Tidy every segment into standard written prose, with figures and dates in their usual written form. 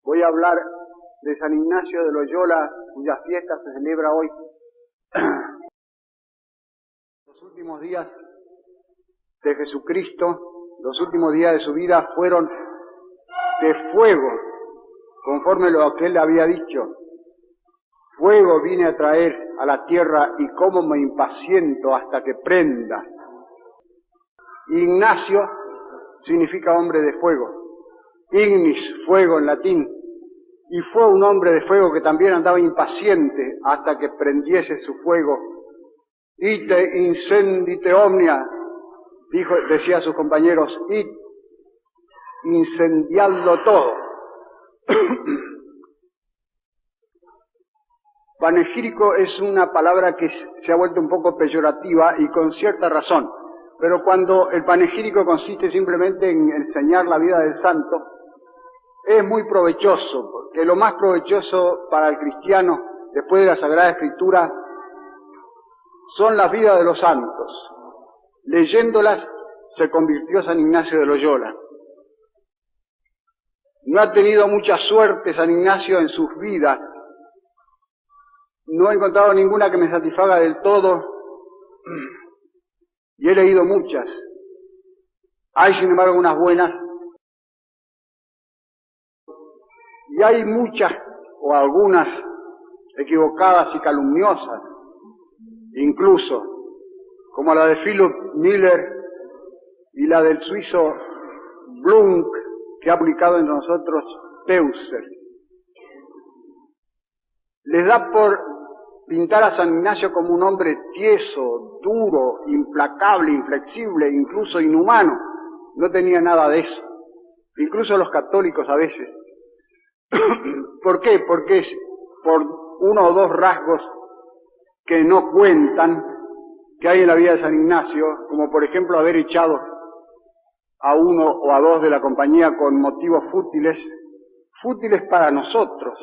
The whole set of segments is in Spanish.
Voy a hablar de San Ignacio de Loyola, cuya fiesta se celebra hoy. Los últimos días de Jesucristo, los últimos días de su vida fueron de fuego, conforme lo que él había dicho. Fuego vine a traer a la tierra y cómo me impaciento hasta que prenda. Ignacio significa hombre de fuego. Ignis, fuego en latín. Y fue un hombre de fuego que también andaba impaciente hasta que prendiese su fuego. Ite incendite omnia, decía a sus compañeros, id, incendiadlo todo. Panegírico es una palabra que se ha vuelto un poco peyorativa y con cierta razón, pero cuando el panegírico consiste simplemente en enseñar la vida del santo, es muy provechoso, porque lo más provechoso para el cristiano, después de la Sagrada Escritura, son las vidas de los santos. Leyéndolas se convirtió San Ignacio de Loyola. No ha tenido mucha suerte San Ignacio en sus vidas. No he encontrado ninguna que me satisfaga del todo, y he leído muchas. Hay, sin embargo, unas buenas, y hay muchas, o algunas, equivocadas y calumniosas, incluso, como la de Philip Miller y la del suizo Blunk, que ha publicado entre nosotros Peuser. Les da por pintar a San Ignacio como un hombre tieso, duro, implacable, inflexible, incluso inhumano. No tenía nada de eso. Incluso los católicos a veces. ¿Por qué? Porque es por uno o dos rasgos que no cuentan, que hay en la vida de San Ignacio, como por ejemplo haber echado a uno o a dos de la compañía con motivos fútiles para nosotros.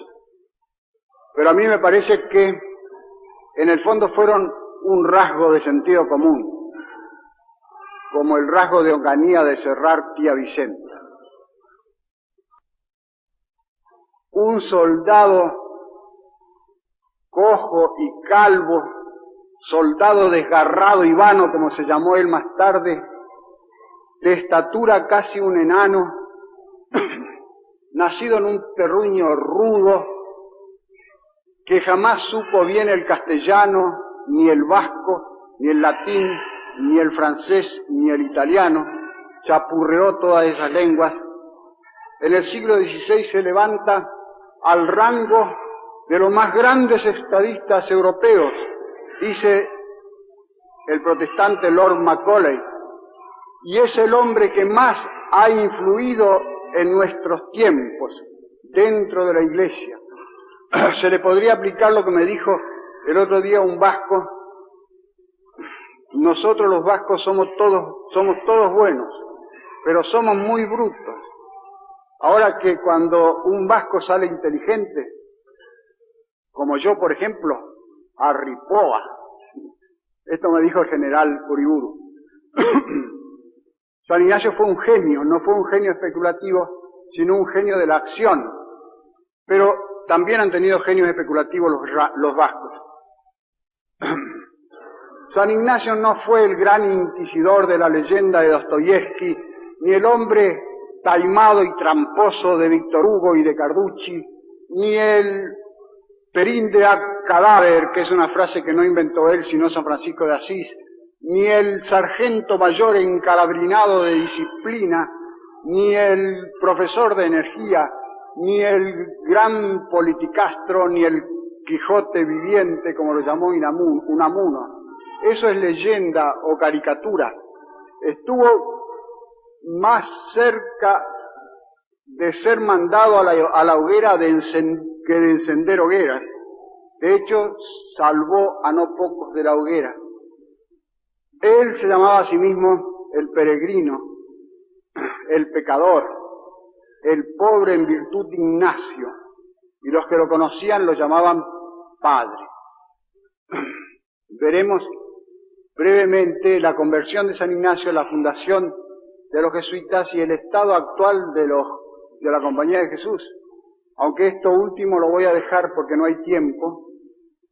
Pero a mí me parece que en el fondo fueron un rasgo de sentido común, como el rasgo de Onganía de Serrar Tía Vicenta. Un soldado cojo y calvo, soldado desgarrado y vano, como se llamó él más tarde, de estatura casi un enano, nacido en un terruño rudo, que jamás supo bien el castellano, ni el vasco, ni el latín, ni el francés, ni el italiano, chapurreó todas esas lenguas. En el siglo XVI se levanta al rango de los más grandes estadistas europeos, dice el protestante Lord Macaulay, y es el hombre que más ha influido en nuestros tiempos dentro de la Iglesia. Se le podría aplicar lo que me dijo el otro día un vasco: nosotros los vascos somos todos buenos, pero somos muy brutos. Ahora que cuando un vasco sale inteligente, como yo por ejemplo, arripoa. Esto me dijo el general Uriburu. San Ignacio fue un genio, no fue un genio especulativo, sino un genio de la acción. Pero también han tenido genios especulativos los vascos. San Ignacio no fue el gran inquisidor de la leyenda de Dostoyevsky, ni el hombre taimado y tramposo de Víctor Hugo y de Carducci, ni el perinde ad cadáver, que es una frase que no inventó él, sino San Francisco de Asís, ni el sargento mayor encalabrinado de disciplina, ni el profesor de energía, ni el gran politicastro, ni el Quijote viviente, como lo llamó Unamuno. Eso es leyenda o caricatura. Estuvo más cerca de ser mandado a la hoguera que de encender hogueras. De hecho, salvó a no pocos de la hoguera. Él se llamaba a sí mismo el peregrino, el pecador, el pobre en virtud de Ignacio, y los que lo conocían lo llamaban padre. Veremos brevemente la conversión de San Ignacio, la fundación de los jesuitas y el estado actual de la Compañía de Jesús. aunque esto último lo voy a dejar porque no hay tiempo,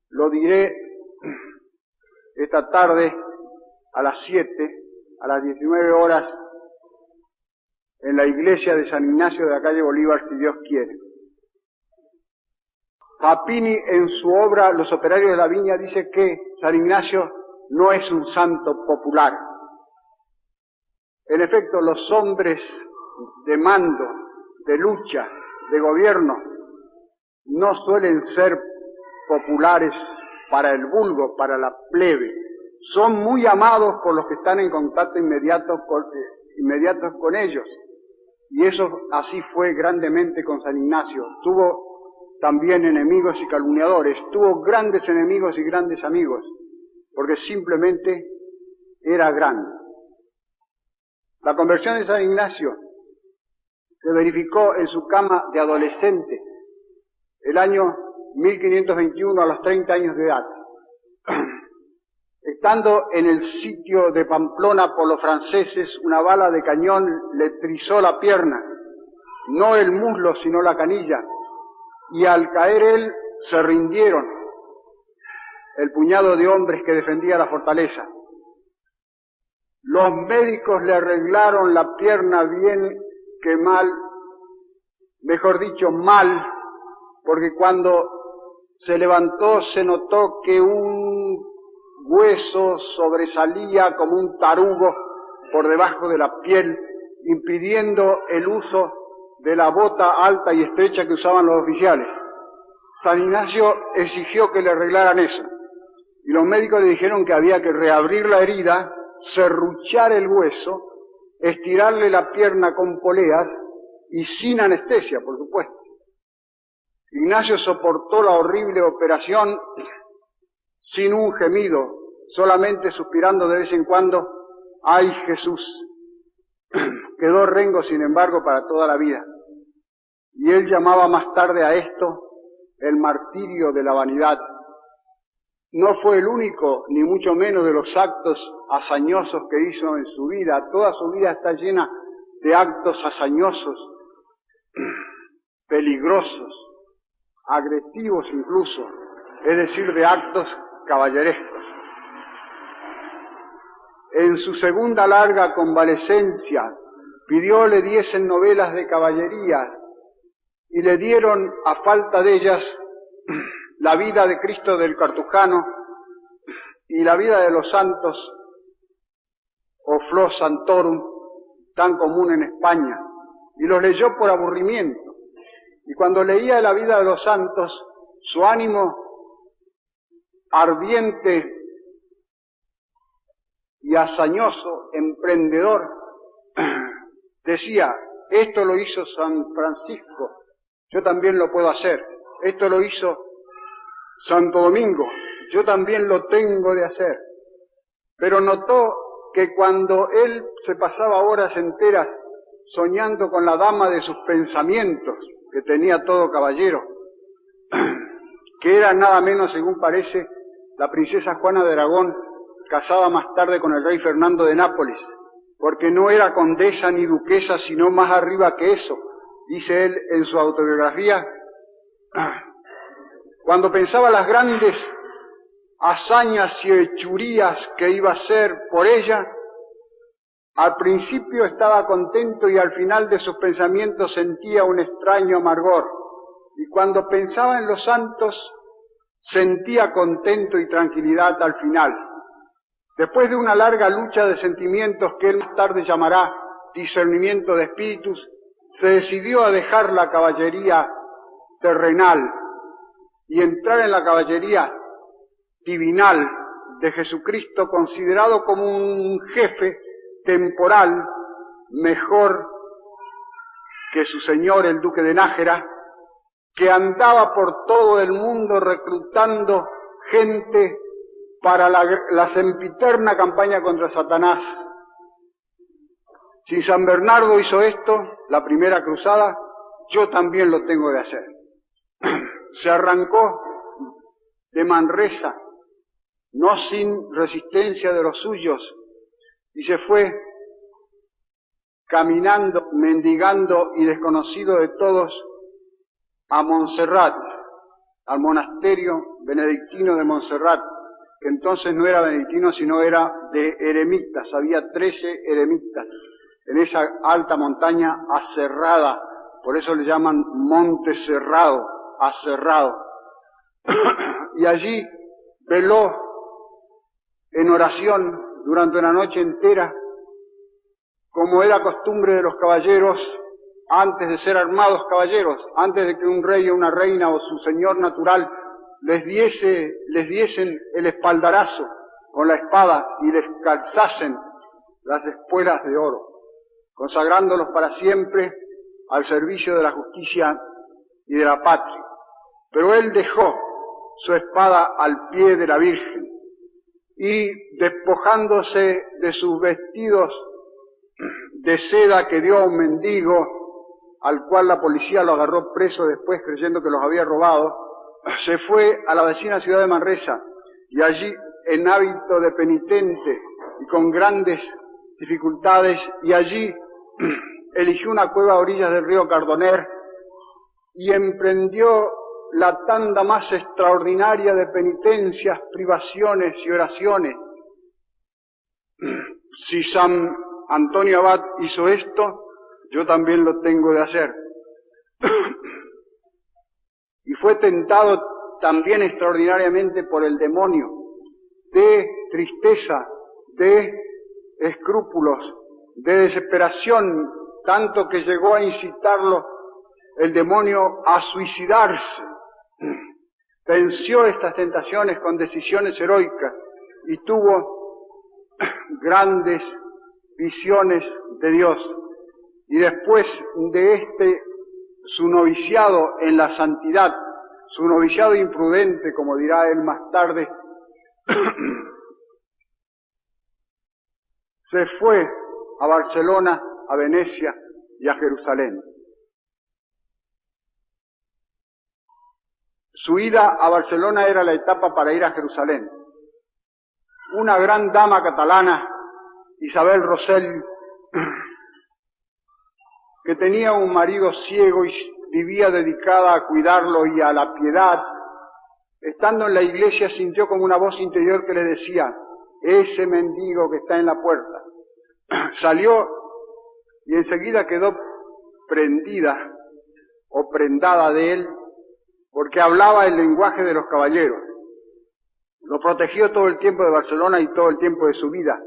lo diré esta tarde a las 7, a las 19 horas, en la iglesia de San Ignacio de la calle Bolívar, si Dios quiere. Papini, en su obra Los operarios de la viña, dice que San Ignacio no es un santo popular. En efecto, los hombres de mando, de lucha, de gobierno, no suelen ser populares para el vulgo, para la plebe. Son muy amados por los que están en contacto inmediato con ellos. Y eso así fue grandemente con San Ignacio. Tuvo también enemigos y calumniadores, tuvo grandes enemigos y grandes amigos, porque simplemente era grande. La conversión de San Ignacio se verificó en su cama de adolescente, el año 1521, a los 30 años de edad. Estando en el sitio de Pamplona por los franceses, una bala de cañón le trizó la pierna, no el muslo, sino la canilla, y al caer él se rindieron el puñado de hombres que defendía la fortaleza. Los médicos le arreglaron la pierna bien que mal, mejor dicho, mal, porque cuando se levantó se notó que un hueso sobresalía como un tarugo por debajo de la piel, impidiendo el uso de la bota alta y estrecha que usaban los oficiales. San Ignacio exigió que le arreglaran eso, y los médicos le dijeron que había que reabrir la herida, serruchar el hueso, estirarle la pierna con poleas y sin anestesia, por supuesto. Ignacio soportó la horrible operación sin un gemido, solamente suspirando de vez en cuando, ¡ay Jesús! Quedó rengo, sin embargo, para toda la vida. Y él llamaba más tarde a esto el martirio de la vanidad. No fue el único, ni mucho menos, de los actos hazañosos que hizo en su vida. Toda su vida está llena de actos hazañosos, peligrosos, agresivos incluso, es decir, de actos caballerescos. En su segunda larga convalecencia pidió le diesen novelas de caballería y le dieron, a falta de ellas, la vida de Cristo del Cartujano y la vida de los santos, o Flos Santorum, tan común en España, y los leyó por aburrimiento. Y cuando leía la vida de los santos, su ánimo ardiente y hazañoso, emprendedor, decía, esto lo hizo San Francisco, yo también lo puedo hacer. Esto lo hizo Santo Domingo, yo también lo tengo de hacer. Pero notó que cuando él se pasaba horas enteras soñando con la dama de sus pensamientos, que tenía todo caballero, que era nada menos, según parece, la princesa Juana de Aragón, casada más tarde con el rey Fernando de Nápoles, porque no era condesa ni duquesa, sino más arriba que eso, dice él en su autobiografía. Cuando pensaba las grandes hazañas y hechurías que iba a hacer por ella, al principio estaba contento y al final de sus pensamientos sentía un extraño amargor. Y cuando pensaba en los santos, sentía contento y tranquilidad al final. Después de una larga lucha de sentimientos que él más tarde llamará discernimiento de espíritus, se decidió a dejar la caballería terrenal y entrar en la caballería divinal de Jesucristo, considerado como un jefe temporal mejor que su señor el duque de Nájera, que andaba por todo el mundo reclutando gente para la sempiterna campaña contra Satanás. Si San Bernardo hizo esto, la primera cruzada, yo también lo tengo de hacer. Se arrancó de Manresa, no sin resistencia de los suyos, y se fue caminando, mendigando y desconocido de todos, a Montserrat, al monasterio benedictino de Montserrat, que entonces no era benedictino, sino era de eremitas. Había 13 eremitas en esa alta montaña aserrada, por eso le llaman Monte Cerrado, aserrado. Y allí veló en oración durante una noche entera, como era costumbre de los caballeros antes de ser armados caballeros, antes de que un rey o una reina o su señor natural les diesen el espaldarazo con la espada y les calzasen las espuelas de oro, consagrándolos para siempre al servicio de la justicia y de la patria. Pero él dejó su espada al pie de la Virgen y, despojándose de sus vestidos de seda que dio a un mendigo, al cual la policía lo agarró preso después creyendo que los había robado, se fue a la vecina ciudad de Manresa y allí, en hábito de penitente y con grandes dificultades, y allí eligió una cueva a orillas del río Cardoner y emprendió la tanda más extraordinaria de penitencias, privaciones y oraciones. Si San Antonio Abad hizo esto, yo también lo tengo de hacer. Y fue tentado también extraordinariamente por el demonio, de tristeza, de escrúpulos, de desesperación, tanto que llegó a incitarlo el demonio a suicidarse. Venció estas tentaciones con decisiones heroicas y tuvo grandes visiones de Dios. Y después de su noviciado en la santidad, su noviciado imprudente, como dirá él más tarde, se fue a Barcelona, a Venecia y a Jerusalén. Su ida a Barcelona era la etapa para ir a Jerusalén. Una gran dama catalana, Isabel Rosell, que tenía un marido ciego y vivía dedicada a cuidarlo y a la piedad, estando en la iglesia sintió como una voz interior que le decía: ese mendigo que está en la puerta. Salió y enseguida quedó prendida o prendada de él, porque hablaba el lenguaje de los caballeros. Lo protegió todo el tiempo de Barcelona y todo el tiempo de su vida.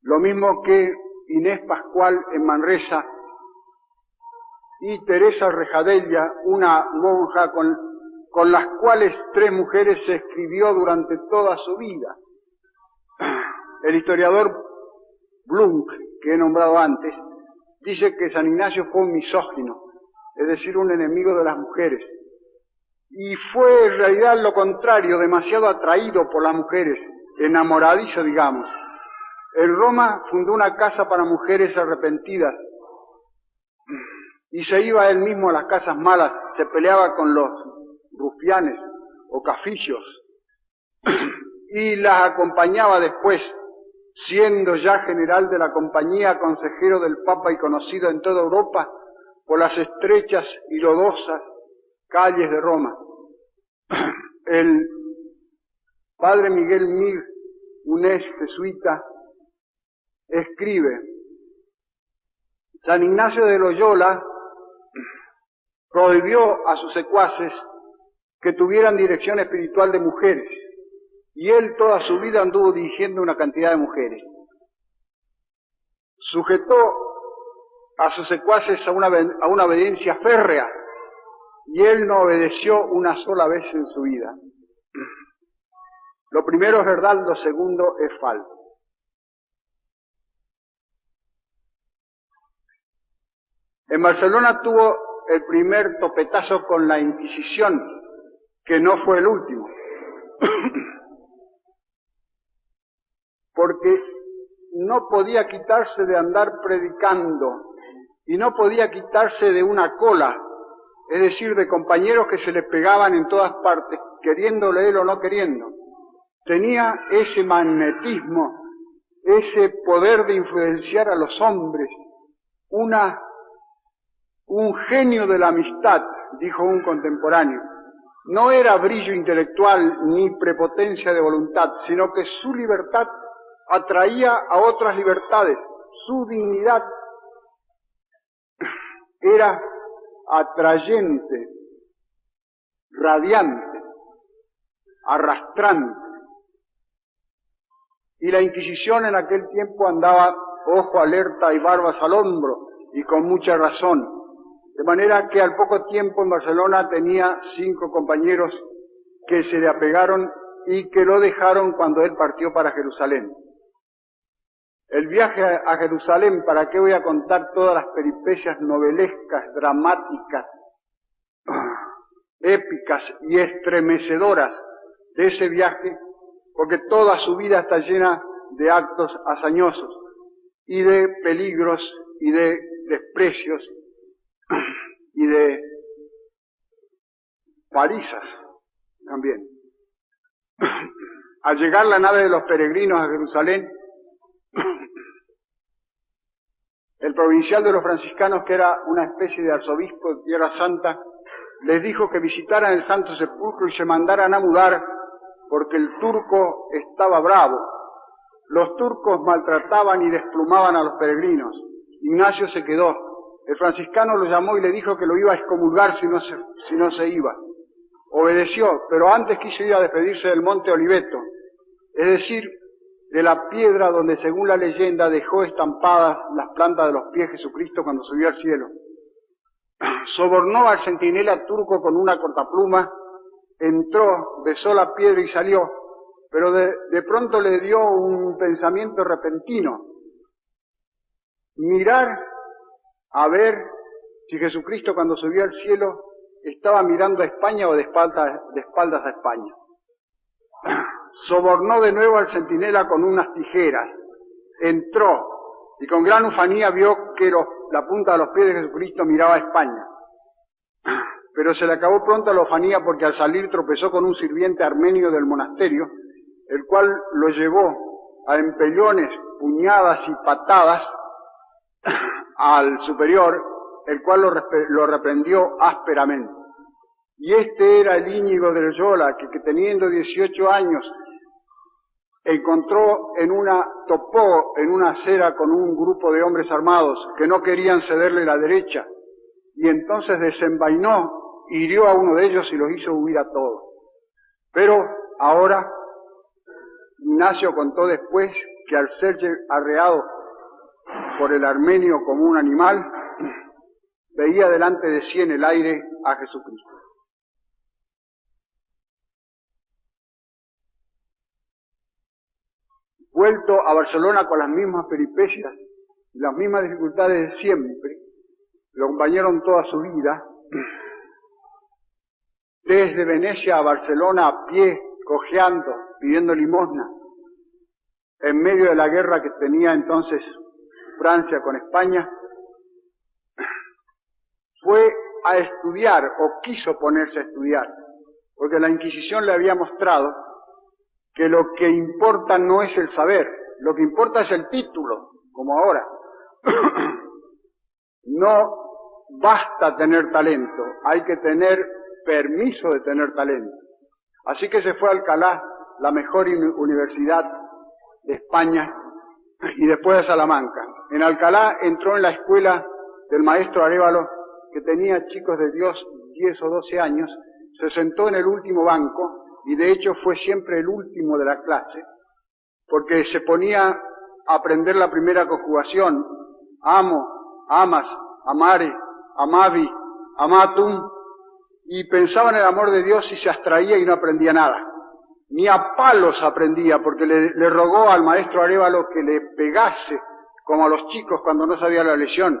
Lo mismo que Inés Pascual en Manresa y Teresa Rejadella, una monja con las cuales 3 mujeres se escribió durante toda su vida. El historiador Blunk, que he nombrado antes, dice que San Ignacio fue un misógino, es decir, un enemigo de las mujeres. Y fue en realidad lo contrario, demasiado atraído por las mujeres, enamoradizo, digamos. En Roma fundó una casa para mujeres arrepentidas y se iba él mismo a las casas malas, se peleaba con los rufianes o cafillos y las acompañaba después, siendo ya general de la compañía, consejero del Papa y conocido en toda Europa por las estrechas y lodosas calles de Roma. El padre Miguel Mir, un ex jesuita, escribe: San Ignacio de Loyola prohibió a sus secuaces que tuvieran dirección espiritual de mujeres, y él toda su vida anduvo dirigiendo una cantidad de mujeres. Sujetó a sus secuaces a una obediencia férrea, y él no obedeció una sola vez en su vida. Lo primero es verdad, lo segundo es falso. En Barcelona tuvo el primer topetazo con la Inquisición, que no fue el último, porque no podía quitarse de andar predicando y no podía quitarse de una cola, es decir, de compañeros que se le pegaban en todas partes, queriéndole él o no queriendo. Tenía ese magnetismo, ese poder de influenciar a los hombres, un genio de la amistad, dijo un contemporáneo, no era brillo intelectual ni prepotencia de voluntad, sino que su libertad atraía a otras libertades, su dignidad era atrayente, radiante, arrastrante. Y la Inquisición en aquel tiempo andaba ojo alerta y barbas al hombro, y con mucha razón. De manera que al poco tiempo en Barcelona tenía 5 compañeros que se le apegaron y que lo dejaron cuando él partió para Jerusalén. El viaje a Jerusalén, ¿para qué voy a contar todas las peripecias novelescas, dramáticas, épicas y estremecedoras de ese viaje? Porque toda su vida está llena de actos hazañosos y de peligros y de desprecios y de palizas también. Al llegar la nave de los peregrinos a Jerusalén, el provincial de los franciscanos, que era una especie de arzobispo de Tierra Santa, les dijo que visitaran el Santo Sepulcro y se mandaran a mudar porque el turco estaba bravo. Los turcos maltrataban y desplumaban a los peregrinos. Ignacio se quedó. El franciscano lo llamó y le dijo que lo iba a excomulgar si no se iba. Obedeció, pero antes quiso ir a despedirse del monte Oliveto, es decir, de la piedra donde, según la leyenda, dejó estampadas las plantas de los pies Jesucristo cuando subió al cielo. Sobornó al centinela turco con una cortapluma, entró, besó la piedra y salió, pero de pronto le dio un pensamiento repentino: mirar a ver si Jesucristo, cuando subió al cielo, estaba mirando a España o de espaldas a España. Sobornó de nuevo al centinela con unas tijeras, entró y con gran ufanía vio que la punta de los pies de Jesucristo miraba a España. Pero se le acabó pronto la ufanía porque al salir tropezó con un sirviente armenio del monasterio, el cual lo llevó a empellones, puñadas y patadas al superior, el cual lo reprendió ásperamente. Y este era el Íñigo de Loyola, que teniendo 18 años topó en una acera con un grupo de hombres armados que no querían cederle la derecha, y entonces desenvainó, hirió a uno de ellos y los hizo huir a todos. Pero ahora Ignacio contó después que al ser arreado por el armenio como un animal, veía delante de sí en el aire a Jesucristo. Vuelto a Barcelona con las mismas peripecias y las mismas dificultades de siempre, lo acompañaron toda su vida, desde Venecia a Barcelona a pie, cojeando, pidiendo limosna, en medio de la guerra que tenía entonces Francia con España, fue a estudiar, o quiso ponerse a estudiar, porque la Inquisición le había mostrado que lo que importa no es el saber, lo que importa es el título, como ahora. No basta tener talento, hay que tener permiso de tener talento. Así que se fue a Alcalá, la mejor universidad de España, y después a Salamanca. En Alcalá entró en la escuela del maestro Arévalo, que tenía chicos de Dios 10 o 12 años, se sentó en el último banco, y de hecho fue siempre el último de la clase, porque se ponía a aprender la primera conjugación: amo, amas, amare, amavi, amatum, y pensaba en el amor de Dios y se abstraía y no aprendía nada. Ni a palos aprendía, porque le rogó al maestro Arévalo que le pegase como a los chicos cuando no sabía la lección.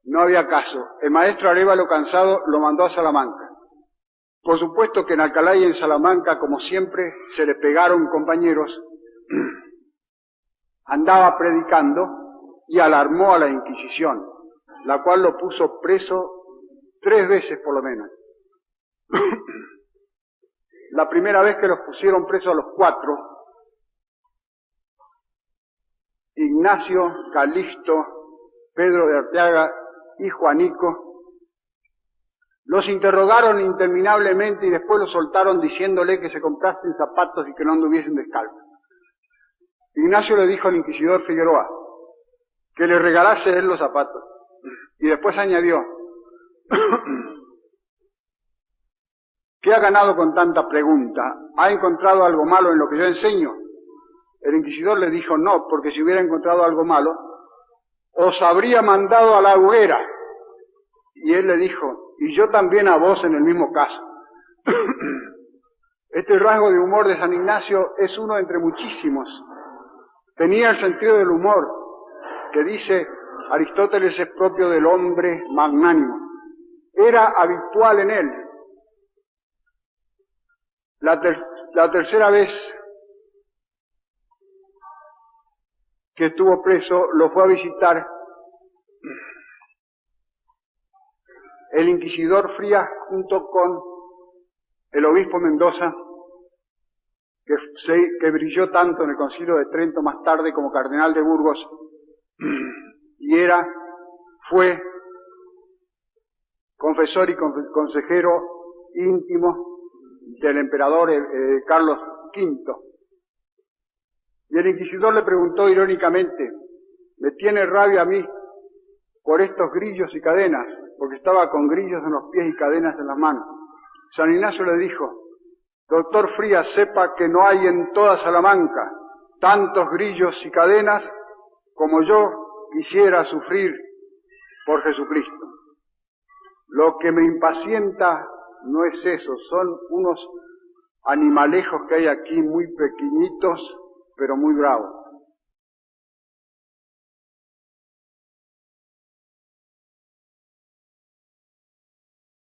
No había caso. El maestro Arévalo, cansado, lo mandó a Salamanca. Por supuesto que en Alcalá y en Salamanca, como siempre, se le pegaron compañeros. Andaba predicando y alarmó a la Inquisición, la cual lo puso preso 3 veces por lo menos. La primera vez que los pusieron presos a los 4, Ignacio, Calixto, Pedro de Arteaga y Juanico Los interrogaron interminablemente y después los soltaron diciéndole que se comprasen zapatos y que no anduviesen descalzos. Ignacio le dijo al inquisidor Figueroa que le regalase él los zapatos. Y después añadió: ¿qué ha ganado con tanta pregunta? ¿Ha encontrado algo malo en lo que yo enseño? El inquisidor le dijo: no, porque si hubiera encontrado algo malo, os habría mandado a la hoguera. Y él le dijo: y yo también a vos en el mismo caso. Este rasgo de humor de San Ignacio es uno entre muchísimos. Tenía el sentido del humor, que dice Aristóteles es propio del hombre magnánimo. Era habitual en él. La tercera vez que estuvo preso, lo fue a visitar el inquisidor Frías junto con el obispo Mendoza, que brilló tanto en el Concilio de Trento más tarde como cardenal de Burgos, y fue confesor y consejero íntimo del emperador Carlos V. Y el inquisidor le preguntó irónicamente: ¿me tiene rabia a mí por estos grillos y cadenas? Porque estaba con grillos en los pies y cadenas en las manos. San Ignacio le dijo: doctor Frías, sepa que no hay en toda Salamanca tantos grillos y cadenas como yo quisiera sufrir por Jesucristo. Lo que me impacienta no es eso, son unos animalejos que hay aquí muy pequeñitos, pero muy bravos.